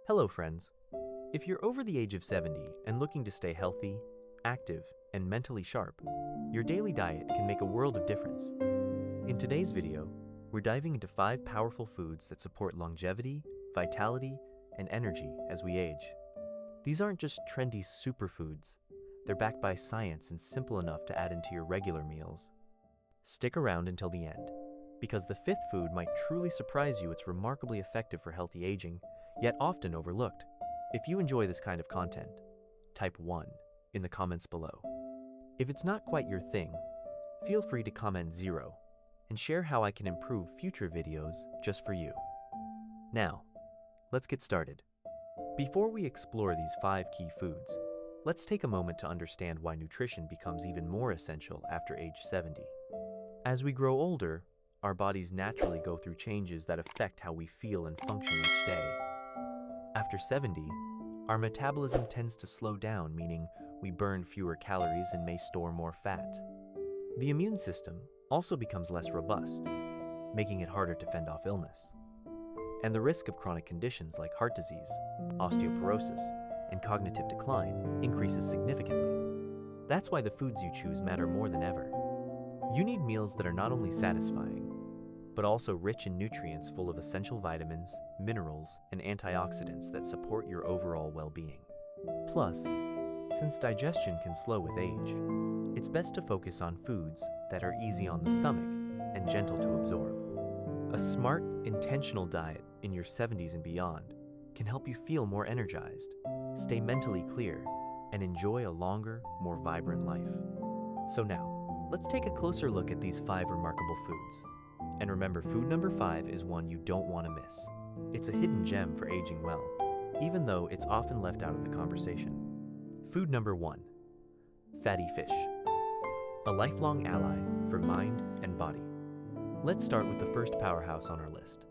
Hello friends. If you're over the age of 70 and looking to stay healthy, active, and mentally sharp, your daily diet can make a world of difference. In today's video, we're diving into 5 powerful foods that support longevity, vitality, and energy as we age. These aren't just trendy superfoods. They're backed by science and simple enough to add into your regular meals. Stick around until the end, because the 5th food might truly surprise you. It's remarkably effective for healthy aging, yet often overlooked. If you enjoy this kind of content, type 1 in the comments below. If it's not quite your thing, feel free to comment 0 and share how I can improve future videos just for you. Now, let's get started. Before we explore these 5 key foods, let's take a moment to understand why nutrition becomes even more essential after age 70. As we grow older, our bodies naturally go through changes that affect how we feel and function each day. After 70, our metabolism tends to slow down, meaning we burn fewer calories and may store more fat. The immune system also becomes less robust, making it harder to fend off illness. And the risk of chronic conditions like heart disease, osteoporosis, and cognitive decline increases significantly. That's why the foods you choose matter more than ever. You need meals that are not only satisfying, but also rich in nutrients full of essential vitamins, minerals, and antioxidants that support your overall well-being. Plus, since digestion can slow with age, it's best to focus on foods that are easy on the stomach and gentle to absorb. A smart, intentional diet in your 70s and beyond can help you feel more energized, stay mentally clear, and enjoy a longer, more vibrant life. So now, let's take a closer look at these 5 remarkable foods. And remember, food number 5 is one you don't want to miss. It's a hidden gem for aging well, even though it's often left out of the conversation. Food number 1, fatty fish, a lifelong ally for mind and body. Let's start with the first powerhouse on our list.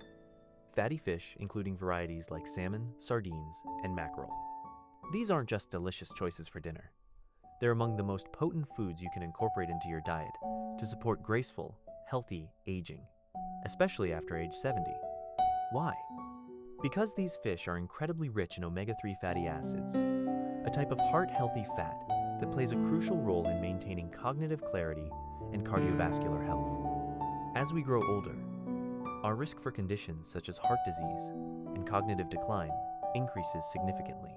Fatty fish, including varieties like salmon, sardines, and mackerel. These aren't just delicious choices for dinner. They're among the most potent foods you can incorporate into your diet to support graceful, healthy aging, especially after age 70. Why? Because these fish are incredibly rich in omega-3 fatty acids, a type of heart-healthy fat that plays a crucial role in maintaining cognitive clarity and cardiovascular health. As we grow older, our risk for conditions such as heart disease and cognitive decline increases significantly.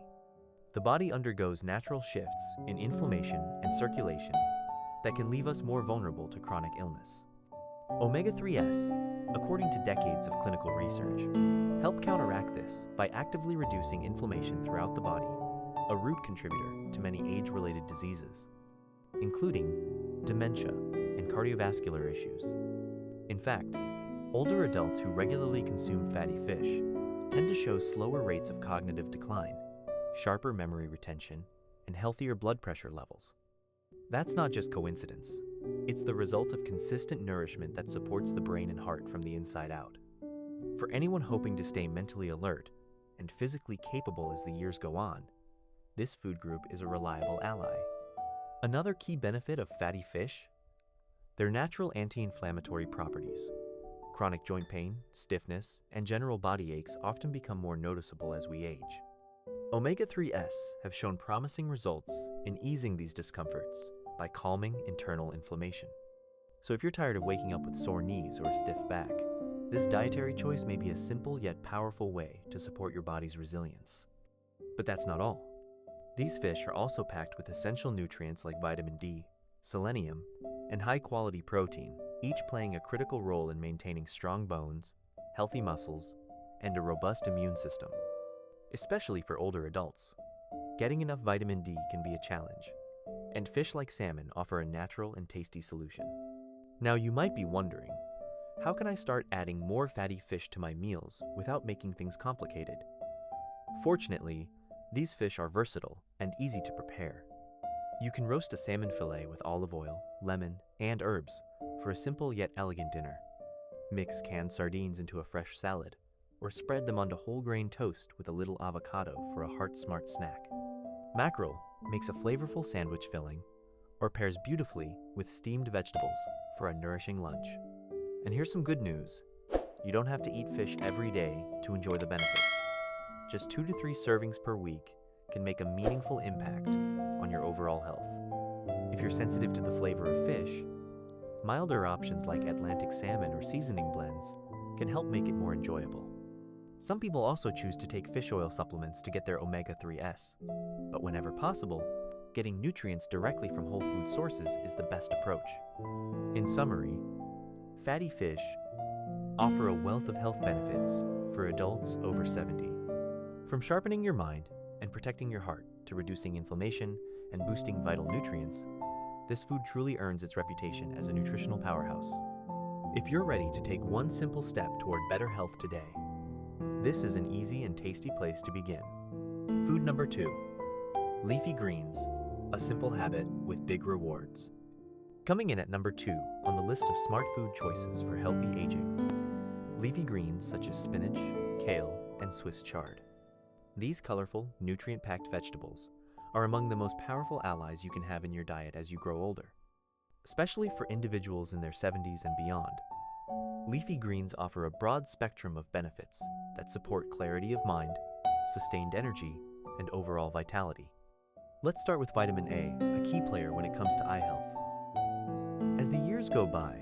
The body undergoes natural shifts in inflammation and circulation that can leave us more vulnerable to chronic illness. Omega-3s, according to decades of clinical research, help counteract this by actively reducing inflammation throughout the body, a root contributor to many age-related diseases, including dementia and cardiovascular issues. In fact, older adults who regularly consume fatty fish tend to show slower rates of cognitive decline, sharper memory retention, and healthier blood pressure levels. That's not just coincidence. It's the result of consistent nourishment that supports the brain and heart from the inside out. For anyone hoping to stay mentally alert and physically capable as the years go on, this food group is a reliable ally. Another key benefit of fatty fish: their natural anti-inflammatory properties. Chronic joint pain, stiffness, and general body aches often become more noticeable as we age. Omega-3s have shown promising results in easing these discomforts by calming internal inflammation. So if you're tired of waking up with sore knees or a stiff back, this dietary choice may be a simple yet powerful way to support your body's resilience. But that's not all. These fish are also packed with essential nutrients like vitamin D, selenium, and high-quality protein, each playing a critical role in maintaining strong bones, healthy muscles, and a robust immune system. Especially for older adults, getting enough vitamin D can be a challenge, and fish like salmon offer a natural and tasty solution. Now you might be wondering, how can I start adding more fatty fish to my meals without making things complicated? Fortunately, these fish are versatile and easy to prepare. You can roast a salmon fillet with olive oil, lemon, and herbs for a simple yet elegant dinner. Mix canned sardines into a fresh salad, or spread them onto whole grain toast with a little avocado for a heart-smart snack. Mackerel makes a flavorful sandwich filling, or pairs beautifully with steamed vegetables for a nourishing lunch. And here's some good news. You don't have to eat fish every day to enjoy the benefits. just 2 to 3 servings per week can make a meaningful impact on your overall health. If you're sensitive to the flavor of fish, milder options like Atlantic salmon or seasoning blends can help make it more enjoyable. Some people also choose to take fish oil supplements to get their omega-3s, but whenever possible, getting nutrients directly from whole food sources is the best approach. In summary, fatty fish offer a wealth of health benefits for adults over 70. From sharpening your mind and protecting your heart to reducing inflammation and boosting vital nutrients, this food truly earns its reputation as a nutritional powerhouse. If you're ready to take one simple step toward better health today, this is an easy and tasty place to begin. Food number 2, leafy greens, a simple habit with big rewards. Coming in at number 2 on the list of smart food choices for healthy aging, leafy greens such as spinach, kale, and Swiss chard. These colorful, nutrient-packed vegetables are among the most powerful allies you can have in your diet as you grow older. Especially for individuals in their 70s and beyond, leafy greens offer a broad spectrum of benefits that support clarity of mind, sustained energy, and overall vitality. Let's start with vitamin A, a key player when it comes to eye health. As the years go by,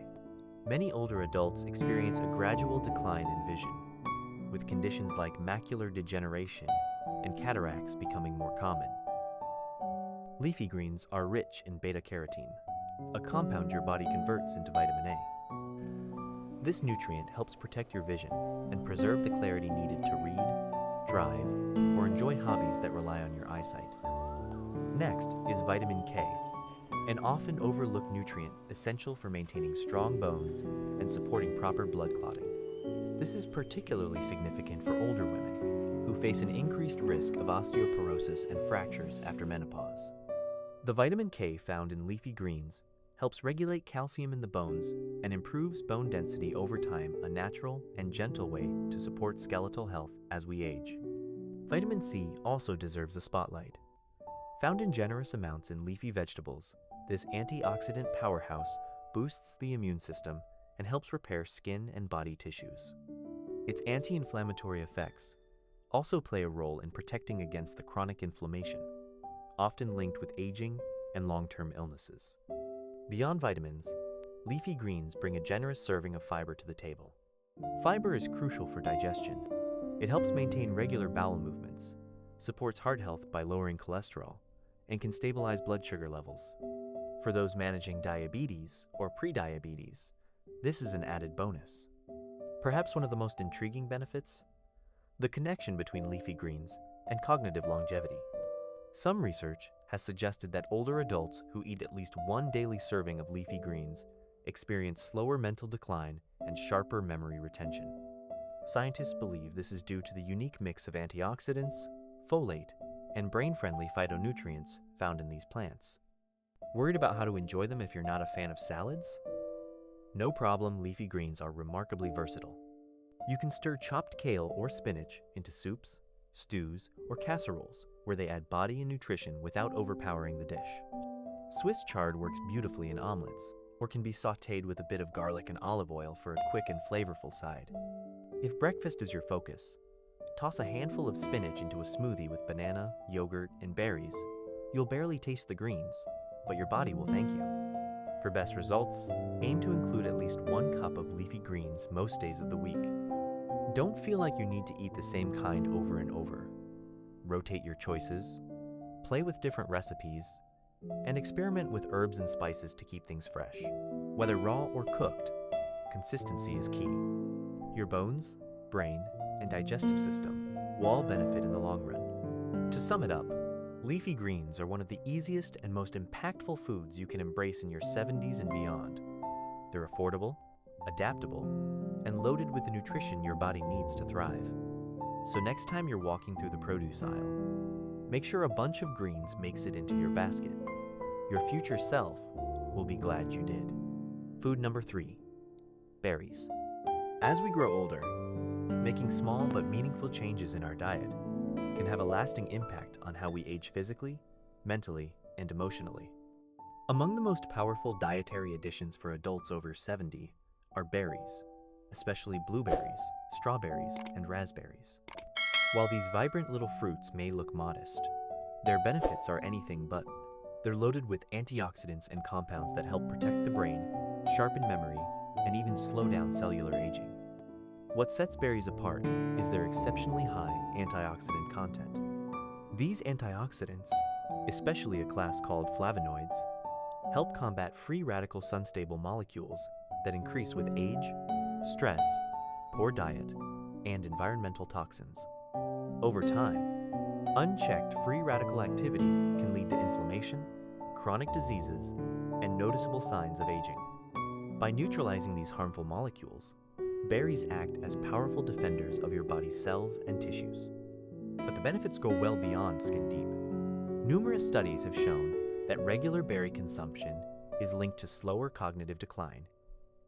many older adults experience a gradual decline in vision, with conditions like macular degeneration and cataracts becoming more common. Leafy greens are rich in beta-carotene, a compound your body converts into vitamin A. This nutrient helps protect your vision and preserve the clarity needed to read, drive, or enjoy hobbies that rely on your eyesight. Next is vitamin K, an often overlooked nutrient essential for maintaining strong bones and supporting proper blood clotting. This is particularly significant for older women who face an increased risk of osteoporosis and fractures after menopause. The vitamin K found in leafy greens helps regulate calcium in the bones and improves bone density over time, a natural and gentle way to support skeletal health as we age. Vitamin C also deserves a spotlight. Found in generous amounts in leafy vegetables, this antioxidant powerhouse boosts the immune system and helps repair skin and body tissues. Its anti-inflammatory effects also play a role in protecting against the chronic inflammation, often linked with aging and long-term illnesses. Beyond vitamins, leafy greens bring a generous serving of fiber to the table. Fiber is crucial for digestion. It helps maintain regular bowel movements, supports heart health by lowering cholesterol, and can stabilize blood sugar levels. For those managing diabetes or prediabetes, this is an added bonus. Perhaps one of the most intriguing benefits? The connection between leafy greens and cognitive longevity. Some research has suggested that older adults who eat at least one daily serving of leafy greens experience slower mental decline and sharper memory retention. Scientists believe this is due to the unique mix of antioxidants, folate, and brain-friendly phytonutrients found in these plants. Worried about how to enjoy them if you're not a fan of salads? No problem, leafy greens are remarkably versatile. You can stir chopped kale or spinach into soups, stews, or casseroles where they add body and nutrition without overpowering the dish. Swiss chard works beautifully in omelets, or can be sautéed with a bit of garlic and olive oil for a quick and flavorful side. If breakfast is your focus, toss a handful of spinach into a smoothie with banana, yogurt, and berries. You'll barely taste the greens, but your body will thank you. For best results, aim to include at least 1 cup of leafy greens most days of the week. Don't feel like you need to eat the same kind over and over. Rotate your choices, play with different recipes, and experiment with herbs and spices to keep things fresh. Whether raw or cooked, consistency is key. Your bones, brain, and digestive system will all benefit in the long run. To sum it up, leafy greens are one of the easiest and most impactful foods you can embrace in your 70s and beyond. They're affordable, adaptable, and loaded with the nutrition your body needs to thrive. So next time you're walking through the produce aisle, make sure a bunch of greens makes it into your basket. Your future self will be glad you did. Food number 3, berries. As we grow older, making small but meaningful changes in our diet can have a lasting impact on how we age physically, mentally, and emotionally. Among the most powerful dietary additions for adults over 70 are berries, especially blueberries, strawberries, and raspberries. While these vibrant little fruits may look modest, their benefits are anything but. They're loaded with antioxidants and compounds that help protect the brain, sharpen memory, and even slow down cellular aging. What sets berries apart is their exceptionally high antioxidant content. These antioxidants, especially a class called flavonoids, help combat free radical sun-stable molecules that increase with age, stress, poor diet, and environmental toxins. Over time, unchecked free radical activity can lead to inflammation, chronic diseases, and noticeable signs of aging. By neutralizing these harmful molecules, berries act as powerful defenders of your body's cells and tissues. But the benefits go well beyond skin deep. Numerous studies have shown that regular berry consumption is linked to slower cognitive decline,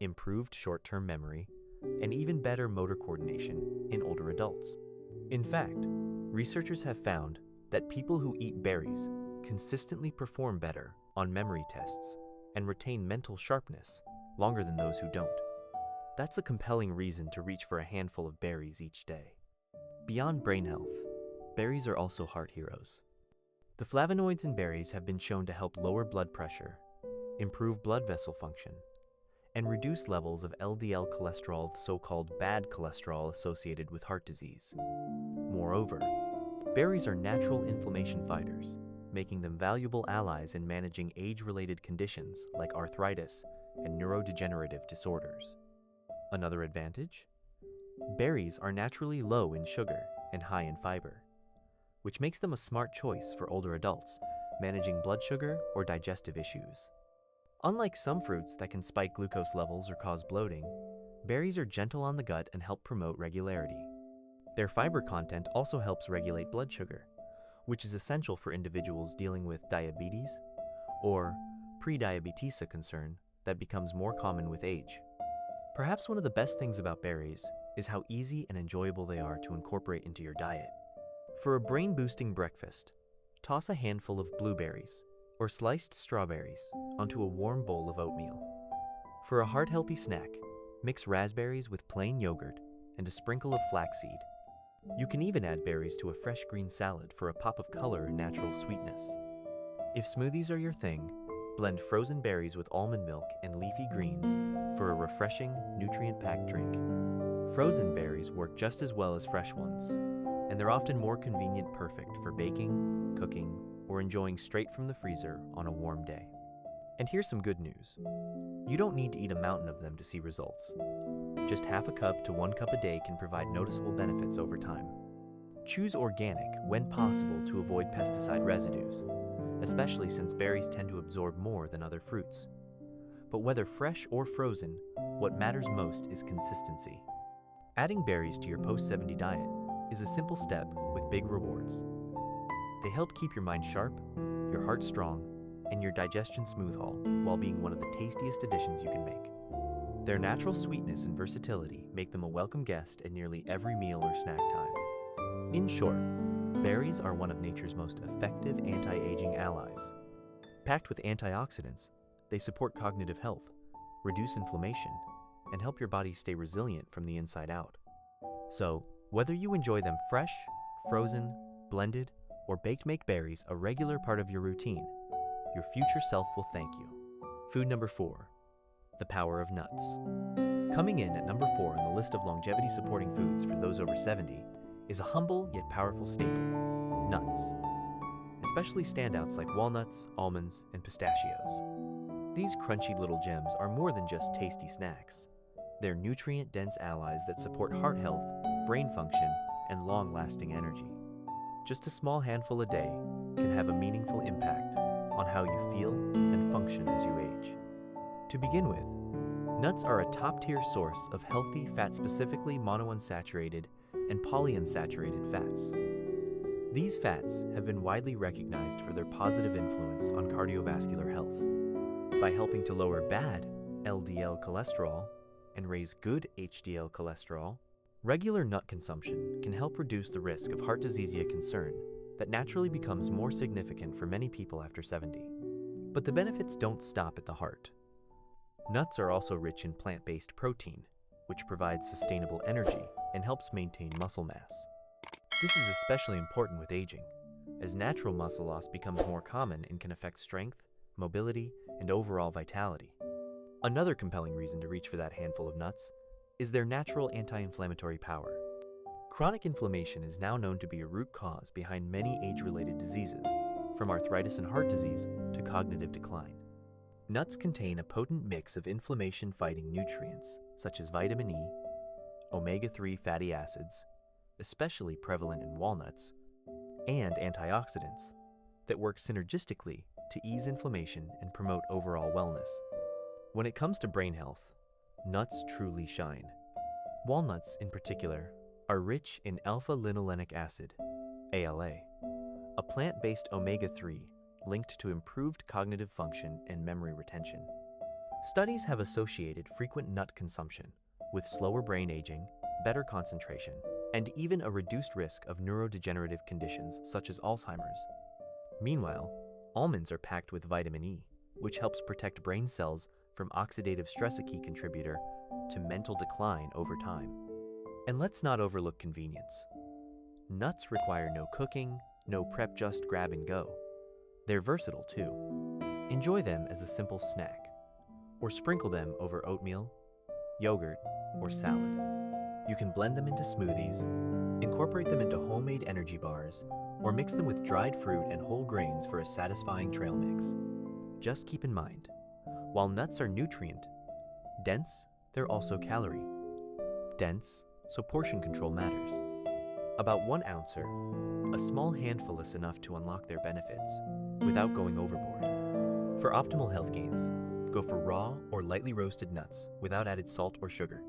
improved short-term memory, and even better motor coordination in older adults. In fact, researchers have found that people who eat berries consistently perform better on memory tests and retain mental sharpness longer than those who don't. That's a compelling reason to reach for a handful of berries each day. Beyond brain health, berries are also heart heroes. The flavonoids in berries have been shown to help lower blood pressure, improve blood vessel function, and reduce levels of LDL cholesterol, the so-called bad cholesterol associated with heart disease. Moreover, berries are natural inflammation fighters, making them valuable allies in managing age-related conditions like arthritis and neurodegenerative disorders. Another advantage? Berries are naturally low in sugar and high in fiber, which makes them a smart choice for older adults managing blood sugar or digestive issues. Unlike some fruits that can spike glucose levels or cause bloating, berries are gentle on the gut and help promote regularity. Their fiber content also helps regulate blood sugar, which is essential for individuals dealing with diabetes or prediabetes, a concern that becomes more common with age. Perhaps one of the best things about berries is how easy and enjoyable they are to incorporate into your diet. For a brain-boosting breakfast, toss a handful of blueberries or sliced strawberries onto a warm bowl of oatmeal. For a heart-healthy snack, mix raspberries with plain yogurt and a sprinkle of flaxseed. You can even add berries to a fresh green salad for a pop of color and natural sweetness. If smoothies are your thing, blend frozen berries with almond milk and leafy greens for a refreshing, nutrient-packed drink. Frozen berries work just as well as fresh ones, and they're often more convenient, perfect for baking, cooking, or enjoying straight from the freezer on a warm day. And here's some good news. You don't need to eat a mountain of them to see results. Just half a cup to 1 cup a day can provide noticeable benefits over time. Choose organic when possible to avoid pesticide residues, especially since berries tend to absorb more than other fruits. But whether fresh or frozen, what matters most is consistency. Adding berries to your post-70 diet is a simple step with big rewards. They help keep your mind sharp, your heart strong, and your digestion smooth while being one of the tastiest additions you can make. Their natural sweetness and versatility make them a welcome guest at nearly every meal or snack time. In short, berries are one of nature's most effective anti-aging allies. Packed with antioxidants, they support cognitive health, reduce inflammation, and help your body stay resilient from the inside out. So, whether you enjoy them fresh, frozen, blended, or baked, make berries a regular part of your routine. Your future self will thank you. Food number 4, the power of nuts. Coming in at number 4 on the list of longevity-supporting foods for those over 70 is a humble yet powerful staple, nuts. Especially standouts like walnuts, almonds, and pistachios. These crunchy little gems are more than just tasty snacks. They're nutrient-dense allies that support heart health, brain function, and long-lasting energy. Just a small handful a day can have a meaningful impact on how you feel and function as you age. To begin with, nuts are a top-tier source of healthy fat-specifically monounsaturated and polyunsaturated fats. These fats have been widely recognized for their positive influence on cardiovascular health. By helping to lower bad LDL cholesterol and raise good HDL cholesterol, regular nut consumption can help reduce the risk of heart disease, a concern that naturally becomes more significant for many people after 70. But the benefits don't stop at the heart. Nuts are also rich in plant-based protein, which provides sustainable energy and helps maintain muscle mass. This is especially important with aging, as natural muscle loss becomes more common and can affect strength, mobility, and overall vitality. Another compelling reason to reach for that handful of nuts is their natural anti-inflammatory power. Chronic inflammation is now known to be a root cause behind many age-related diseases, from arthritis and heart disease to cognitive decline. Nuts contain a potent mix of inflammation-fighting nutrients such as vitamin E, omega-3 fatty acids, especially prevalent in walnuts, and antioxidants that work synergistically to ease inflammation and promote overall wellness. When it comes to brain health, nuts truly shine. Walnuts, in particular, are rich in alpha-linolenic acid, ALA, a plant-based omega-3 linked to improved cognitive function and memory retention. Studies have associated frequent nut consumption with slower brain aging, better concentration, and even a reduced risk of neurodegenerative conditions such as Alzheimer's. Meanwhile, almonds are packed with vitamin E, which helps protect brain cells from oxidative stress, a key contributor to mental decline over time. And let's not overlook convenience. Nuts require no cooking, no prep, just grab and go. They're versatile too. Enjoy them as a simple snack, or sprinkle them over oatmeal, yogurt, or salad. You can blend them into smoothies, incorporate them into homemade energy bars, or mix them with dried fruit and whole grains for a satisfying trail mix. Just keep in mind, while nuts are nutrient-dense, they're also calorie-dense, so portion control matters. About 1 ouncer, a small handful is enough to unlock their benefits without going overboard. For optimal health gains, go for raw or lightly roasted nuts without added salt or sugar.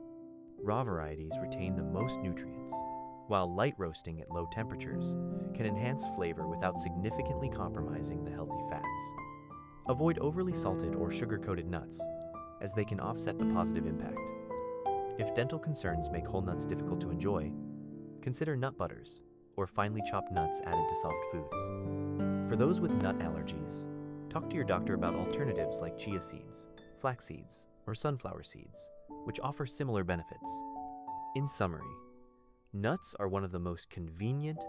Raw varieties retain the most nutrients, while light roasting at low temperatures can enhance flavor without significantly compromising the healthy fats. Avoid overly salted or sugar-coated nuts, as they can offset the positive impact. If dental concerns make whole nuts difficult to enjoy, consider nut butters or finely chopped nuts added to soft foods. For those with nut allergies, talk to your doctor about alternatives like chia seeds, flax seeds, or sunflower seeds, which offer similar benefits. In summary, nuts are one of the most convenient,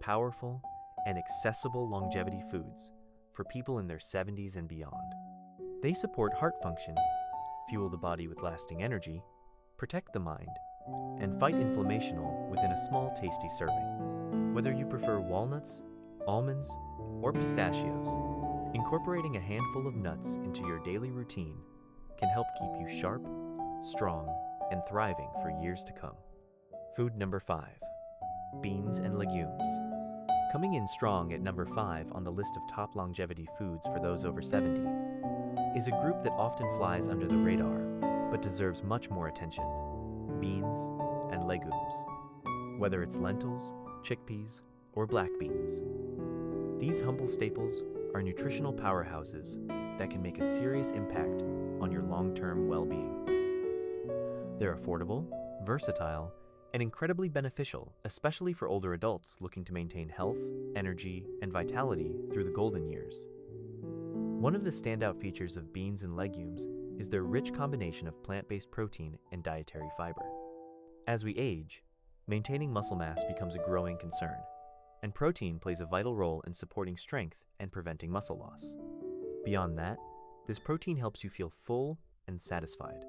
powerful, and accessible longevity foods for people in their 70s and beyond. They support heart function, fuel the body with lasting energy, protect the mind, and fight inflammation all within a small, tasty serving. Whether you prefer walnuts, almonds, or pistachios, incorporating a handful of nuts into your daily routine can help keep you sharp, strong, and thriving for years to come. Food number 5, beans and legumes. Coming in strong at number 5 on the list of top longevity foods for those over 70 is a group that often flies under the radar, but deserves much more attention: beans and legumes. Whether it's lentils, chickpeas, or black beans, these humble staples are nutritional powerhouses that can make a serious impact on your long-term well-being. They're affordable, versatile, and incredibly beneficial, especially for older adults looking to maintain health, energy, and vitality through the golden years. One of the standout features of beans and legumes is their rich combination of plant-based protein and dietary fiber. As we age, maintaining muscle mass becomes a growing concern, and protein plays a vital role in supporting strength and preventing muscle loss. Beyond that, this protein helps you feel full and satisfied,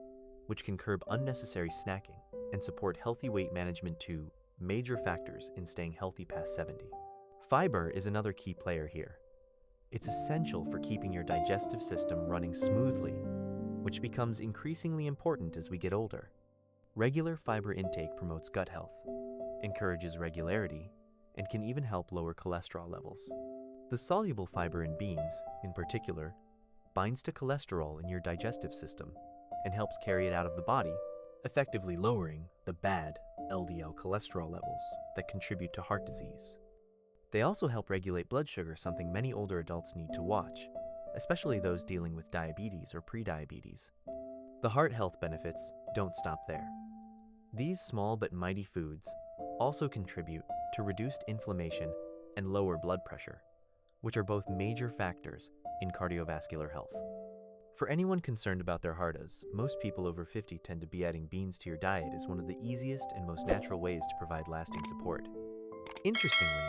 which can curb unnecessary snacking and support healthy weight management too, major factors in staying healthy past 70. Fiber is another key player here. It's essential for keeping your digestive system running smoothly, which becomes increasingly important as we get older. Regular fiber intake promotes gut health, encourages regularity, and can even help lower cholesterol levels. The soluble fiber in beans, in particular, binds to cholesterol in your digestive system and helps carry it out of the body, effectively lowering the bad LDL cholesterol levels that contribute to heart disease. They also help regulate blood sugar, something many older adults need to watch, especially those dealing with diabetes or prediabetes. The heart health benefits don't stop there. These small but mighty foods also contribute to reduced inflammation and lower blood pressure, which are both major factors in cardiovascular health. For anyone concerned about their heart, as most people over 50 tend to be adding beans to your diet is one of the easiest and most natural ways to provide lasting support. Interestingly,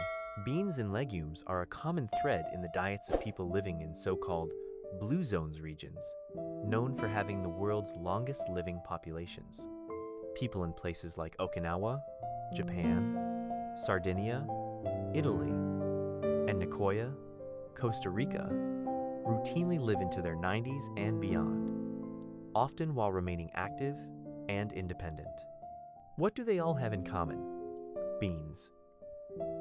beans and legumes are a common thread in the diets of people living in so-called blue zones regions, known for having the world's longest living populations. People in places like Okinawa, Japan, Sardinia, Italy, and Nicoya, Costa Rica, routinely live into their 90s and beyond, often while remaining active and independent. What do they all have in common? Beans.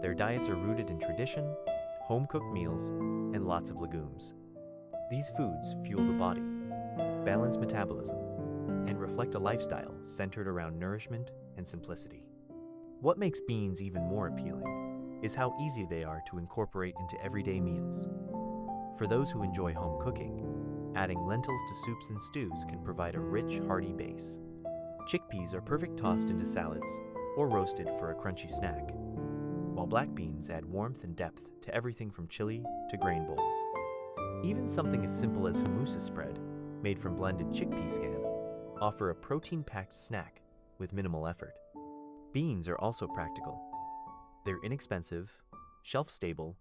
Their diets are rooted in tradition, home-cooked meals, and lots of legumes. These foods fuel the body, balance metabolism, and reflect a lifestyle centered around nourishment and simplicity. What makes beans even more appealing is how easy they are to incorporate into everyday meals. For those who enjoy home cooking, adding lentils to soups and stews can provide a rich, hearty base. Chickpeas are perfect tossed into salads or roasted for a crunchy snack, while black beans add warmth and depth to everything from chili to grain bowls. Even something as simple as hummus spread, made from blended chickpeas, can offer a protein-packed snack with minimal effort. Beans are also practical. They're inexpensive, shelf-stable,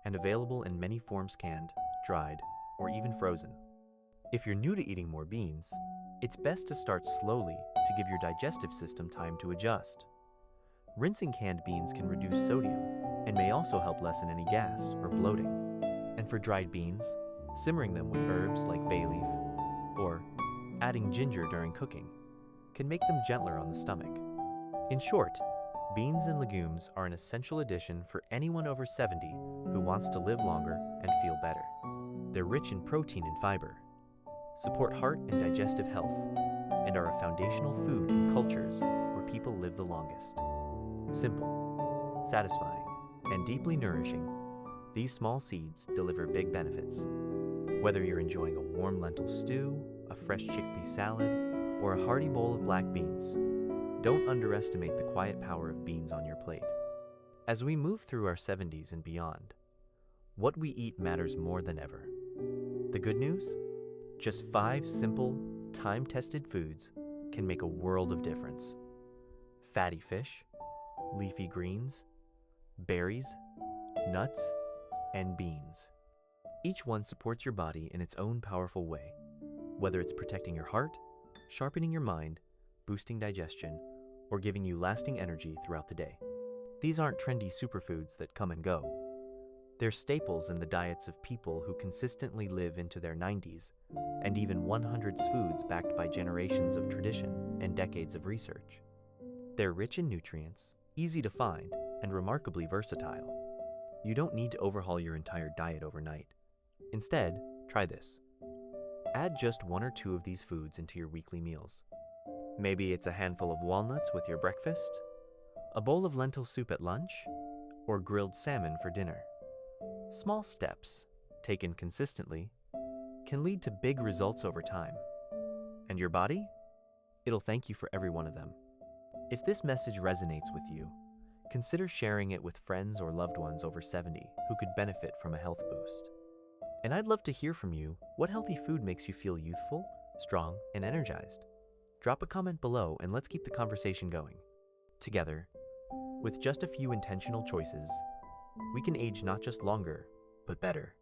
and available in many forms: canned, dried, or even frozen. If you're new to eating more beans, it's best to start slowly to give your digestive system time to adjust. Rinsing canned beans can reduce sodium and may also help lessen any gas or bloating. And for dried beans, simmering them with herbs like bay leaf or adding ginger during cooking can make them gentler on the stomach. In short, beans and legumes are an essential addition for anyone over 70 who wants to live longer and feel better. They're rich in protein and fiber, support heart and digestive health, and are a foundational food in cultures where people live the longest. Simple, satisfying, and deeply nourishing, these small seeds deliver big benefits. Whether you're enjoying a warm lentil stew, a fresh chickpea salad, or a hearty bowl of black beans, don't underestimate the quiet power of beans on your plate. As we move through our 70s and beyond, what we eat matters more than ever. The good news? Just 5 simple, time-tested foods can make a world of difference. Fatty fish, leafy greens, berries, nuts, and beans. Each one supports your body in its own powerful way, whether it's protecting your heart, sharpening your mind, boosting digestion, or giving you lasting energy throughout the day. These aren't trendy superfoods that come and go. They're staples in the diets of people who consistently live into their 90s, and even 100s foods backed by generations of tradition and decades of research. They're rich in nutrients, easy to find, and remarkably versatile. You don't need to overhaul your entire diet overnight. Instead, try this. Add just 1 or 2 of these foods into your weekly meals. Maybe it's a handful of walnuts with your breakfast, a bowl of lentil soup at lunch, or grilled salmon for dinner. Small steps, taken consistently, can lead to big results over time. And your body? It'll thank you for every one of them. If this message resonates with you, consider sharing it with friends or loved ones over 70 who could benefit from a health boost. And I'd love to hear from you. What healthy food makes you feel youthful, strong, and energized? Drop a comment below and let's keep the conversation going. Together, with just a few intentional choices, we can age not just longer, but better.